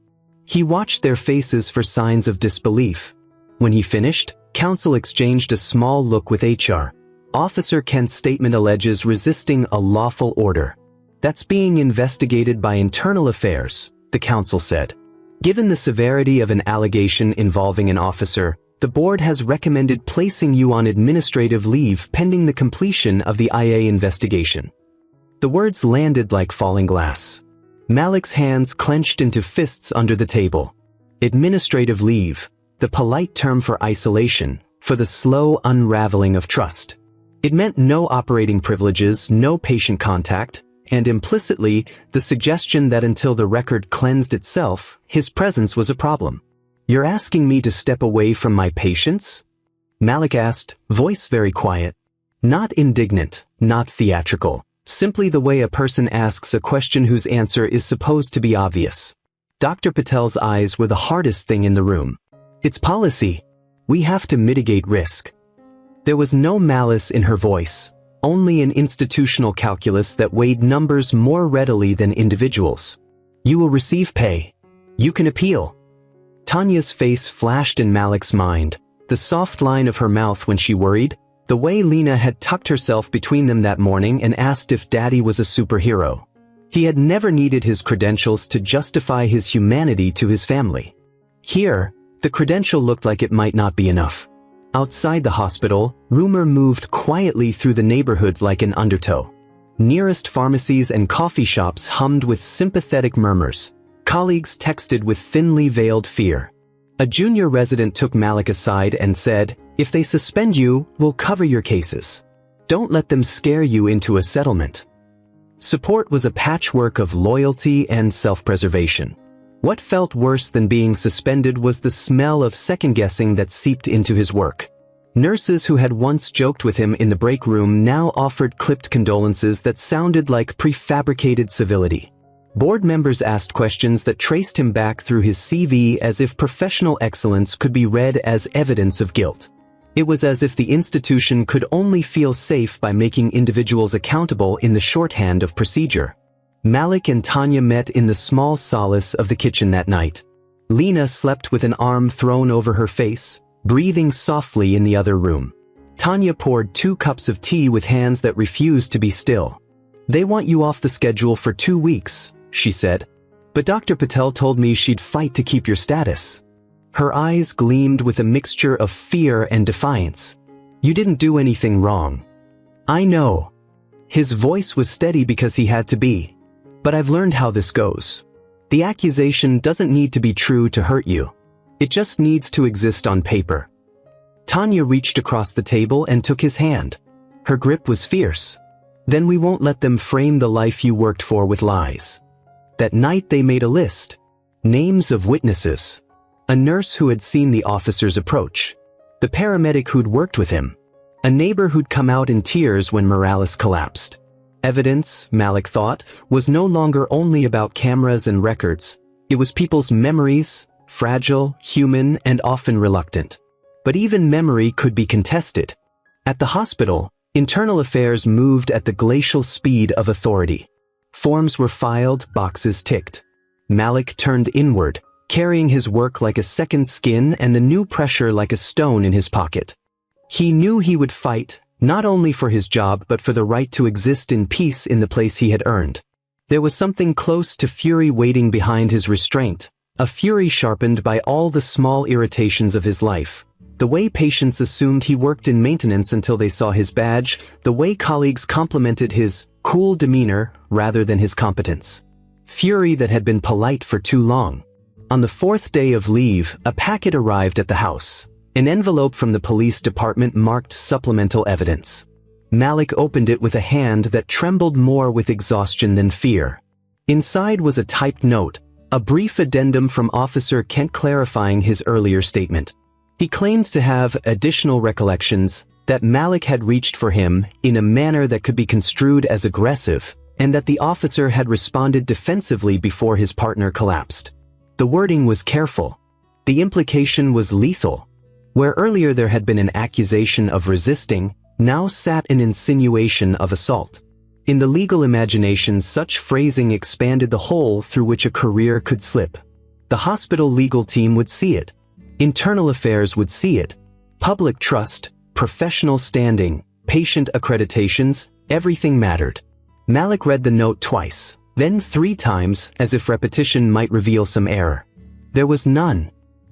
He watched their faces for signs of disbelief. When he finished, counsel exchanged a small look with HR. Officer Kent's statement alleges resisting a lawful order. "That's being investigated by internal affairs," the counsel said. "Given the severity of an allegation involving an officer, the board has recommended placing you on administrative leave pending the completion of the IA investigation." The words landed like falling glass. Malik's hands clenched into fists under the table. Administrative leave, the polite term for isolation, for the slow unraveling of trust. It meant no operating privileges, no patient contact, and implicitly, the suggestion that until the record cleansed itself, his presence was a problem. "You're asking me to step away from my patients?" Malik asked, voice very quiet. Not indignant, not theatrical, simply the way a person asks a question whose answer is supposed to be obvious. Dr. Patel's eyes were the hardest thing in the room. "It's policy. We have to mitigate risk." There was no malice in her voice, only an institutional calculus that weighed numbers more readily than individuals. "You will receive pay. You can appeal." Tanya's face flashed in Malik's mind, the soft line of her mouth when she worried, the way Lena had tucked herself between them that morning and asked if Daddy was a superhero. He had never needed his credentials to justify his humanity to his family. Here, the credential looked like it might not be enough. Outside the hospital, rumor moved quietly through the neighborhood like an undertow. Nearest pharmacies and coffee shops hummed with sympathetic murmurs. Colleagues texted with thinly veiled fear. A junior resident took Malik aside and said, "If they suspend you, we'll cover your cases. Don't let them scare you into a settlement." Support was a patchwork of loyalty and self-preservation. What felt worse than being suspended was the smell of second-guessing that seeped into his work. Nurses who had once joked with him in the break room now offered clipped condolences that sounded like prefabricated civility. Board members asked questions that traced him back through his CV as if professional excellence could be read as evidence of guilt. It was as if the institution could only feel safe by making individuals accountable in the shorthand of procedure. Malik and Tanya met in the small solace of the kitchen that night. Lena slept with an arm thrown over her face, breathing softly in the other room. Tanya poured 2 cups of tea with hands that refused to be still. "They want you off the schedule for 2 weeks, she said. "But Dr. Patel told me she'd fight to keep your status." Her eyes gleamed with a mixture of fear and defiance. "You didn't do anything wrong." "I know." His voice was steady because he had to be. "But I've learned how this goes. The accusation doesn't need to be true to hurt you. It just needs to exist on paper." Tanya reached across the table and took his hand. Her grip was fierce. "Then we won't let them frame the life you worked for with lies." That night they made a list. Names of witnesses. A nurse who had seen the officer's approach. The paramedic who'd worked with him. A neighbor who'd come out in tears when Morales collapsed. Evidence, Malik thought, was no longer only about cameras and records. It was people's memories, fragile, human, and often reluctant. But even memory could be contested. At the hospital, internal affairs moved at the glacial speed of authority. Forms were filed, boxes ticked. Malik turned inward, carrying his work like a second skin and the new pressure like a stone in his pocket. He knew he would fight, not only for his job but for the right to exist in peace in the place he had earned. There was something close to fury waiting behind his restraint, a fury sharpened by all the small irritations of his life. The way patients assumed he worked in maintenance until they saw his badge, the way colleagues complimented his cool demeanor rather than his competence. Fury that had been polite for too long. On the 4th day of leave, a packet arrived at the house. An envelope from the police department marked supplemental evidence. Malik opened it with a hand that trembled more with exhaustion than fear. Inside was a typed note, a brief addendum from Officer Kent clarifying his earlier statement. He claimed to have additional recollections that Malik had reached for him in a manner that could be construed as aggressive, and that the officer had responded defensively before his partner collapsed. The wording was careful. The implication was lethal. Where earlier there had been an accusation of resisting, now sat an insinuation of assault. In the legal imagination, such phrasing expanded the hole through which a career could slip. The hospital legal team would see it. Internal affairs would see it. Public trust, professional standing, patient accreditations, everything mattered. Malik read the note twice, then 3 times, as if repetition might reveal some error. There was none.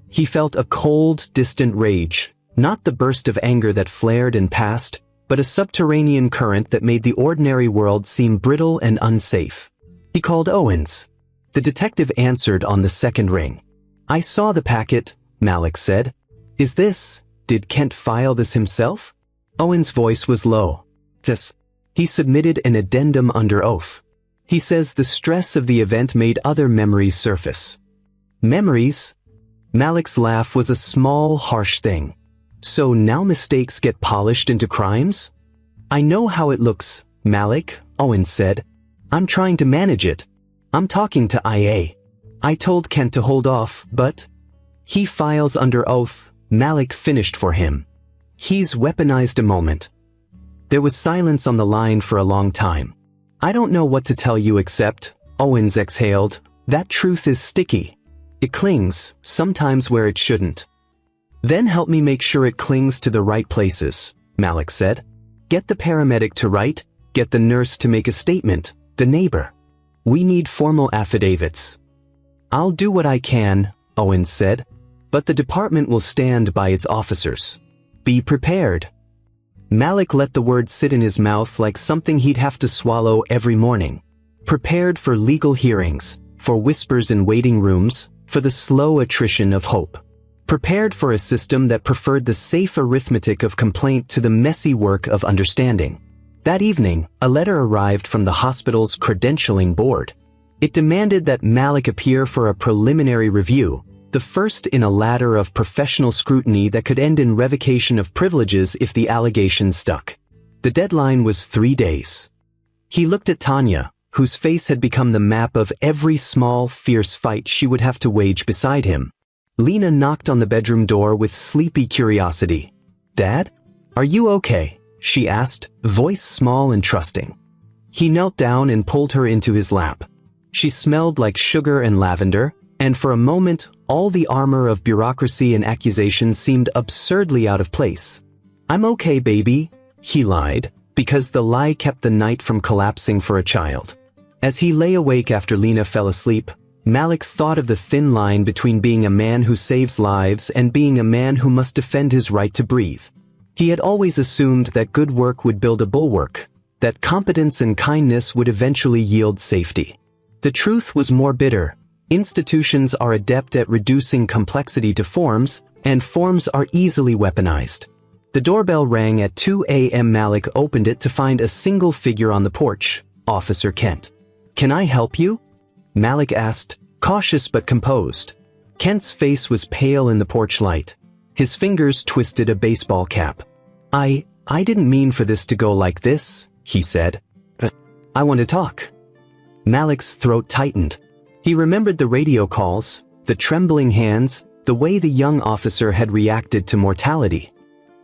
He felt a cold, distant rage, not the burst of anger that flared and passed, but a subterranean current that made the ordinary world seem brittle and unsafe. He called Owens. The detective answered on the second ring. "I saw the packet," Malik said. Did Kent file this himself?" Owens' voice was low. "Yes." He submitted an addendum under oath. "He says the stress of the event made other memories surface." "Memories?" Malik's laugh was a small, harsh thing. "So now mistakes get polished into crimes?" "I know how it looks, Malik," Owens said. "I'm trying to manage it. I'm talking to IA. I told Kent to hold off, but..." "He files under oath," Malik finished for him. "He's weaponized a moment." There was silence on the line for a long time. "I don't know what to tell you except," Owens exhaled, "that truth is sticky. It clings, sometimes where it shouldn't." "Then help me make sure it clings to the right places," Malik said. "Get the paramedic to write, get the nurse to make a statement, the neighbor. We need formal affidavits." "I'll do what I can," Owens said, "but the department will stand by its officers. Be prepared." Malik let the word sit in his mouth like something he'd have to swallow every morning. Prepared for legal hearings, for whispers in waiting rooms, for the slow attrition of hope. Prepared for a system that preferred the safe arithmetic of complaint to the messy work of understanding. That evening, a letter arrived from the hospital's credentialing board. It demanded that Malik appear for a preliminary review, the first in a ladder of professional scrutiny that could end in revocation of privileges if the allegations stuck. The deadline was 3 days. He looked at Tanya, whose face had become the map of every small, fierce fight she would have to wage beside him. Lena knocked on the bedroom door with sleepy curiosity. "Dad? Are you okay?" she asked, voice small and trusting. He knelt down and pulled her into his lap. She smelled like sugar and lavender, and for a moment, all the armor of bureaucracy and accusation seemed absurdly out of place. "I'm okay, baby," he lied, because the lie kept the night from collapsing for a child. As he lay awake after Lena fell asleep, Malik thought of the thin line between being a man who saves lives and being a man who must defend his right to breathe. He had always assumed that good work would build a bulwark, that competence and kindness would eventually yield safety. The truth was more bitter. Institutions are adept at reducing complexity to forms, and forms are easily weaponized. The doorbell rang at 2 a.m. Malik opened it to find a single figure on the porch, Officer Kent. "Can I help you?" Malik asked, cautious but composed. Kent's face was pale in the porch light. His fingers twisted a baseball cap. I didn't mean for this to go like this," he said. "But I want to talk." Malik's throat tightened. He remembered the radio calls, the trembling hands, the way the young officer had reacted to mortality.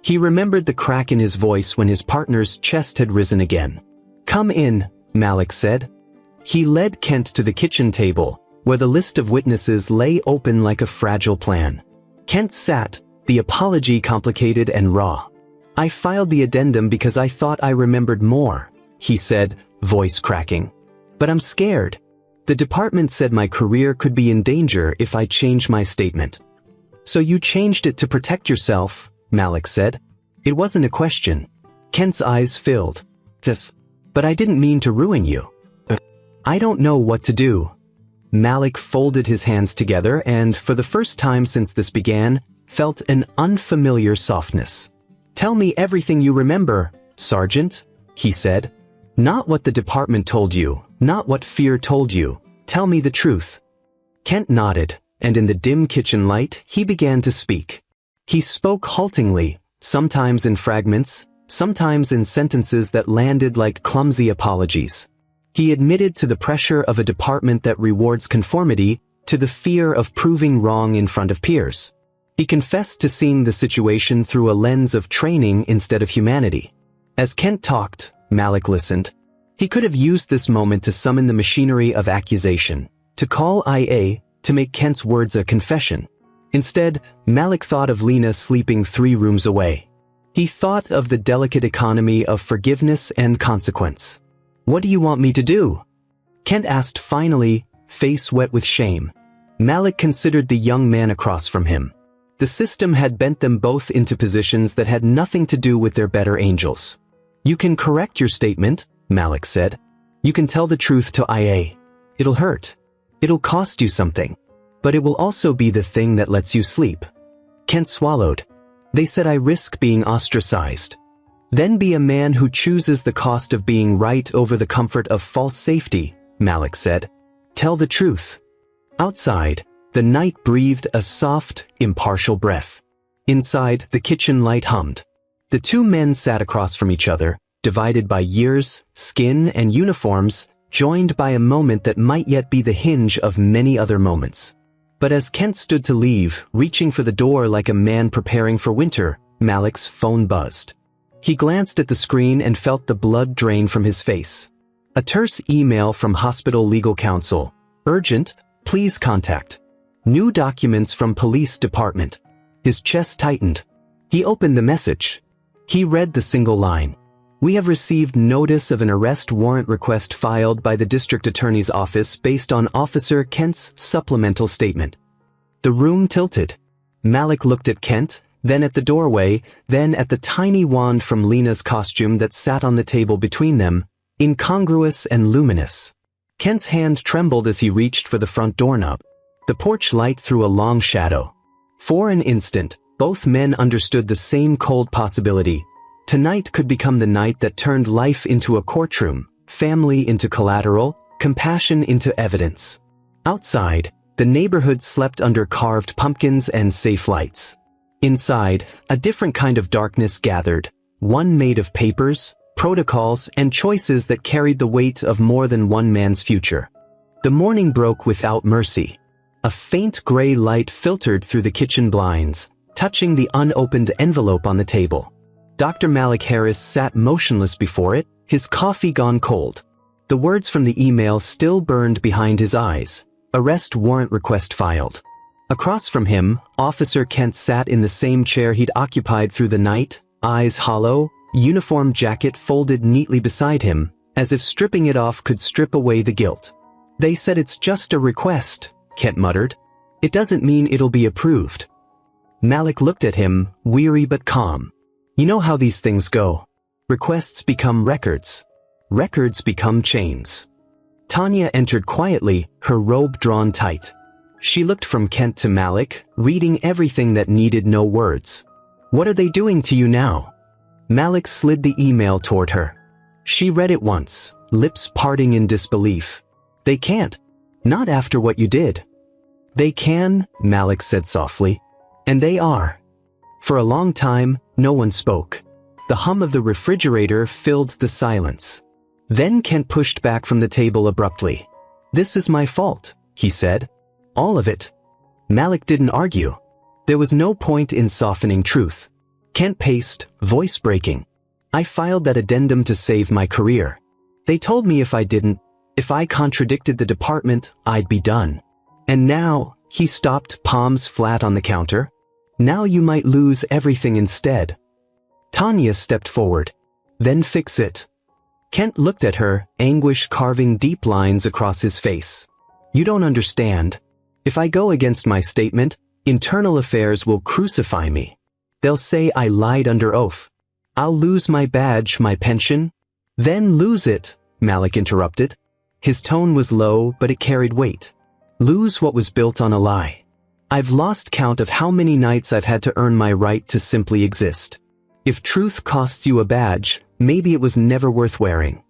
He remembered the crack in his voice when his partner's chest had risen again. "Come in," Malik said. He led Kent to the kitchen table, where the list of witnesses lay open like a fragile plan. Kent sat, the apology complicated and raw. "I filed the addendum because I thought I remembered more," he said, voice cracking. "But I'm scared. The department said my career could be in danger if I changed my statement." "So you changed it to protect yourself," Malik said. It wasn't a question. Kent's eyes filled. "Yes, but I didn't mean to ruin you." "I don't know what to do." Malik folded his hands together and, for the first time since this began, felt an unfamiliar softness. "Tell me everything you remember," "Sergeant?" he said. "Not what the department told you, not what fear told you. Tell me the truth." Kent nodded, and in the dim kitchen light, he began to speak. He spoke haltingly, sometimes in fragments, sometimes in sentences that landed like clumsy apologies. He admitted to the pressure of a department that rewards conformity, to the fear of proving wrong in front of peers. He confessed to seeing the situation through a lens of training instead of humanity. As Kent talked, Malik listened. He could have used this moment to summon the machinery of accusation, to call IA, to make Kent's words a confession. Instead, Malik thought of Lena sleeping 3 rooms away. He thought of the delicate economy of forgiveness and consequence. "What do you want me to do?" Kent asked finally, face wet with shame. Malik considered the young man across from him. The system had bent them both into positions that had nothing to do with their better angels. "You can correct your statement," Malik said. "You can tell the truth to IA. It'll hurt. It'll cost you something. But it will also be the thing that lets you sleep." Kent swallowed. "They said I risk being ostracized. Then be a man who chooses the cost of being right over the comfort of false safety," Malik said. "Tell the truth." Outside, the night breathed a soft, impartial breath. Inside, the kitchen light hummed. The 2 men sat across from each other, divided by years, skin, and uniforms, joined by a moment that might yet be the hinge of many other moments. But as Kent stood to leave, reaching for the door like a man preparing for winter, Malik's phone buzzed. He glanced at the screen and felt the blood drain from his face. A terse email from Hospital Legal Counsel. "Urgent, please contact. New documents from Police Department." His chest tightened. He opened the message. He read the single line. "We have received notice of an arrest warrant request filed by the District Attorney's Office based on Officer Kent's supplemental statement." The room tilted. Malik looked at Kent, then at the doorway, then at the tiny wand from Lena's costume that sat on the table between them, incongruous and luminous. Kent's hand trembled as he reached for the front doorknob. The porch light threw a long shadow. For an instant, both men understood the same cold possibility. Tonight could become the night that turned life into a courtroom, family into collateral, compassion into evidence. Outside, the neighborhood slept under carved pumpkins and safe lights. Inside, a different kind of darkness gathered, one made of papers, protocols, and choices that carried the weight of more than one man's future. The morning broke without mercy. A faint gray light filtered through the kitchen blinds, touching the unopened envelope on the table. Dr. Malik Harris sat motionless before it, his coffee gone cold. The words from the email still burned behind his eyes. "Arrest warrant request filed." Across from him, Officer Kent sat in the same chair he'd occupied through the night, eyes hollow, uniform jacket folded neatly beside him, as if stripping it off could strip away the guilt. "They said it's just a request," Kent muttered. "It doesn't mean it'll be approved." Malik looked at him, weary but calm. "You know how these things go. Requests become records. Records become chains." Tanya entered quietly, her robe drawn tight. She looked from Kent to Malik, reading everything that needed no words. "What are they doing to you now?" Malik slid the email toward her. She read it once, lips parting in disbelief. "They can't. Not after what you did." "They can," Malik said softly. "And they are." For a long time, no one spoke. The hum of the refrigerator filled the silence. Then Kent pushed back from the table abruptly. "This is my fault," he said. "All of it." Malik didn't argue. There was no point in softening truth. Kent paced, voice breaking. "I filed that addendum to save my career. They told me if I didn't, if I contradicted the department, I'd be done. And now," he stopped, palms flat on the counter, "now you might lose everything instead." Tanya stepped forward. "Then fix it." Kent looked at her, anguish carving deep lines across his face. "You don't understand. If I go against my statement, internal affairs will crucify me. They'll say I lied under oath. I'll lose my badge, my pension." "Then lose it," Malik interrupted. His tone was low, but it carried weight. "Lose what was built on a lie. I've lost count of how many nights I've had to earn my right to simply exist. If truth costs you a badge, maybe it was never worth wearing.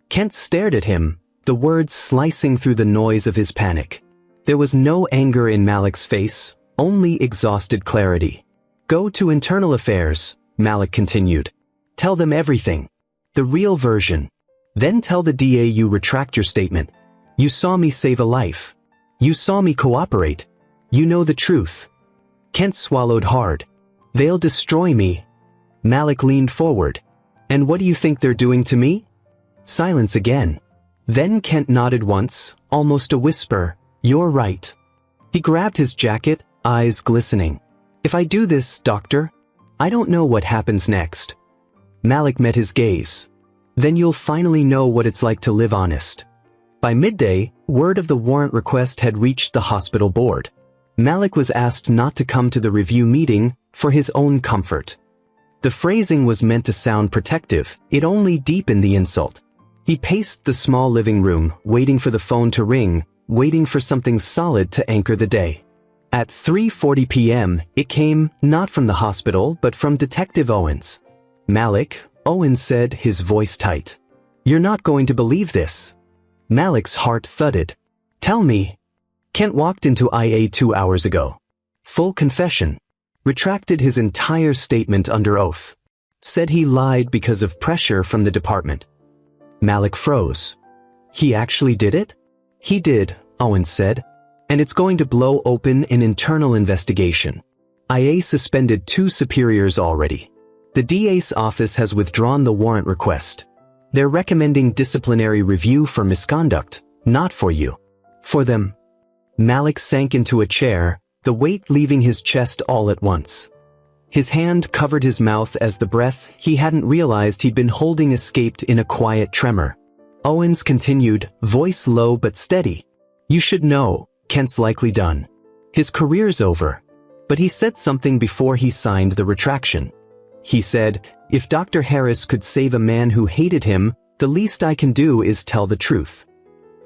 Kent stared at him, the words slicing through the noise of his panic. There was no anger in Malik's face, only exhausted clarity. Go to internal affairs, Malik continued. Tell them everything. The real version. Then tell the DA you retract your statement. You saw me save a life. You saw me cooperate. You know the truth. Kent swallowed hard. They'll destroy me. Malik leaned forward. And what do you think they're doing to me? Silence again. Then Kent nodded once, almost a whisper. You're right. He grabbed his jacket, eyes glistening. If I do this, doctor, I don't know what happens next. Malik met his gaze. Then you'll finally know what it's like to live honest. By midday, word of the warrant request had reached the hospital board. Malik was asked not to come to the review meeting for his own comfort. The phrasing was meant to sound protective, it only deepened the insult. He paced the small living room, waiting for the phone to ring, waiting for something solid to anchor the day. At 3:40 p.m., it came, not from the hospital, but from Detective Owens. Malik, Owens said, his voice tight. You're not going to believe this. Malik's heart thudded. Tell me. Kent walked into IA 2 hours ago. Full confession. Retracted his entire statement under oath. Said he lied because of pressure from the department. Malik froze. He actually did it? He did, Owens said. And it's going to blow open an internal investigation. IA suspended 2 superiors already. The DA's office has withdrawn the warrant request. They're recommending disciplinary review for misconduct, not for you. For them. Malik sank into a chair, the weight leaving his chest all at once. His hand covered his mouth as the breath he hadn't realized he'd been holding escaped in a quiet tremor. Owens continued, voice low but steady. You should know, Kent's likely done. His career's over. But he said something before he signed the retraction. He said, if Dr. Harass could save a man who hated him, the least I can do is tell the truth.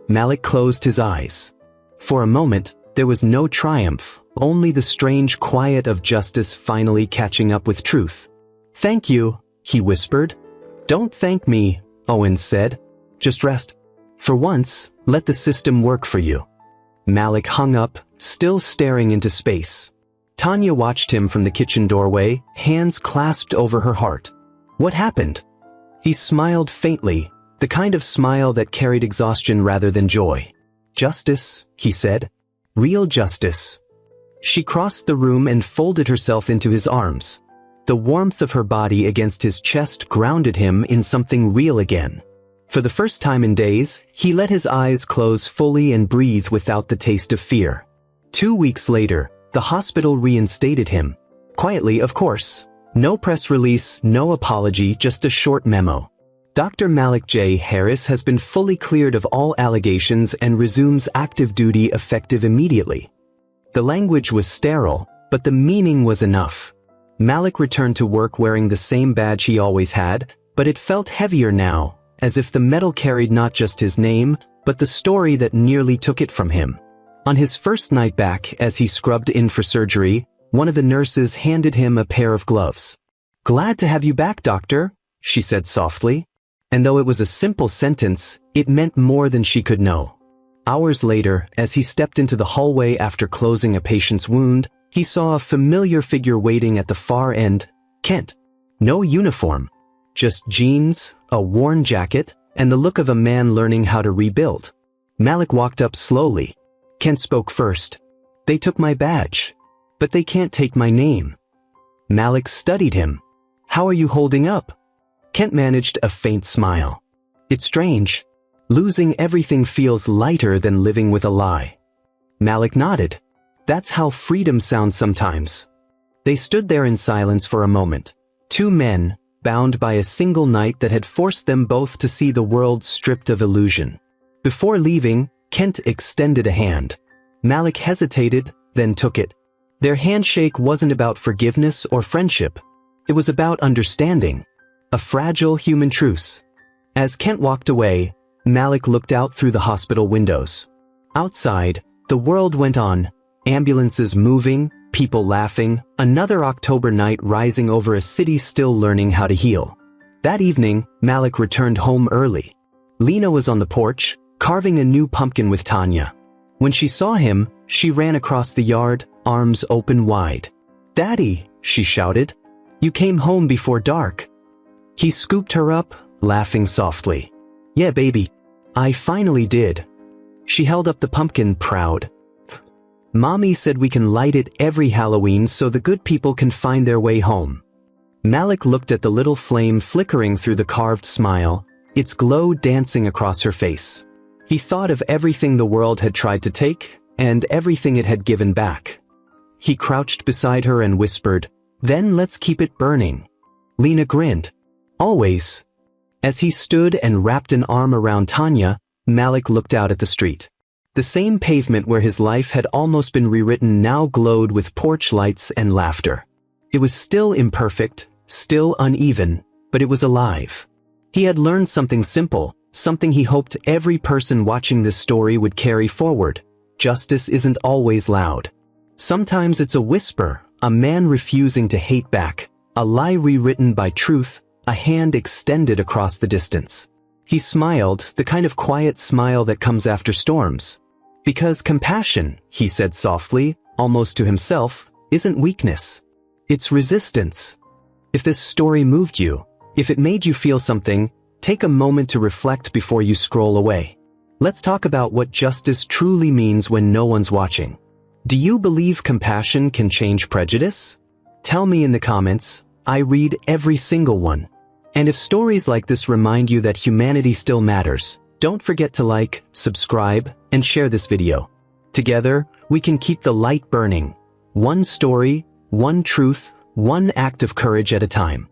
Malik closed his eyes. For a moment, there was no triumph, only the strange quiet of justice finally catching up with truth. Thank you, he whispered. Don't thank me, Owens said. Just rest. For once, let the system work for you. Malik hung up, still staring into space. Tanya watched him from the kitchen doorway, hands clasped over her heart. What happened? He smiled faintly, the kind of smile that carried exhaustion rather than joy. Justice, he said. Real justice. She crossed the room and folded herself into his arms. The warmth of her body against his chest grounded him in something real again. For the first time in days, he let his eyes close fully and breathe without the taste of fear. 2 weeks later, the hospital reinstated him. Quietly, of course. No press release, no apology, just a short memo. Dr. Malik J. Harass has been fully cleared of all allegations and resumes active duty effective immediately. The language was sterile, but the meaning was enough. Malik returned to work wearing the same badge he always had, but it felt heavier now, as if the medal carried not just his name, but the story that nearly took it from him. On his first night back, as he scrubbed in for surgery, one of the nurses handed him a pair of gloves. Glad to have you back, doctor, she said softly. And though it was a simple sentence, it meant more than she could know. Hours later, as he stepped into the hallway after closing a patient's wound, he saw a familiar figure waiting at the far end. Kent. No uniform. Just jeans, a worn jacket, and the look of a man learning how to rebuild. Malik walked up slowly. Kent spoke first. They took my badge. But they can't take my name. Malik studied him. How are you holding up? Kent managed a faint smile. It's strange. Losing everything feels lighter than living with a lie. Malik nodded. That's how freedom sounds sometimes. They stood there in silence for a moment. 2 men, bound by a single night that had forced them both to see the world stripped of illusion. Before leaving, Kent extended a hand. Malik hesitated, then took it. Their handshake wasn't about forgiveness or friendship. It was about understanding. A fragile human truce. As Kent walked away, Malik looked out through the hospital windows. Outside, the world went on. Ambulances moving, people laughing, another October night rising over a city still learning how to heal. That evening, Malik returned home early. Lena was on the porch, carving a new pumpkin with Tanya. When she saw him, she ran across the yard, arms open wide. "Daddy," she shouted. "You came home before dark." He scooped her up, laughing softly. "Yeah, baby. I finally did." She held up the pumpkin, proud. "Mommy said we can light it every Halloween so the good people can find their way home." Malik looked at the little flame flickering through the carved smile, its glow dancing across her face. He thought of everything the world had tried to take, and everything it had given back. He crouched beside her and whispered, "Then let's keep it burning." Lena grinned. "Always." As he stood and wrapped an arm around Tanya, Malik looked out at the street. The same pavement where his life had almost been rewritten now glowed with porch lights and laughter. It was still imperfect, still uneven, but it was alive. He had learned something simple, something he hoped every person watching this story would carry forward. Justice isn't always loud. Sometimes it's a whisper, a man refusing to hate back, a lie rewritten by truth, a hand extended across the distance. He smiled, the kind of quiet smile that comes after storms. "Because compassion," he said softly, almost to himself, "isn't weakness. It's resistance." If this story moved you, if it made you feel something, take a moment to reflect before you scroll away. Let's talk about what justice truly means when no one's watching. Do you believe compassion can change prejudice? Tell me in the comments. I read every single one. And if stories like this remind you that humanity still matters, don't forget to like, subscribe, and share this video. Together, we can keep the light burning. One story, one truth, one act of courage at a time.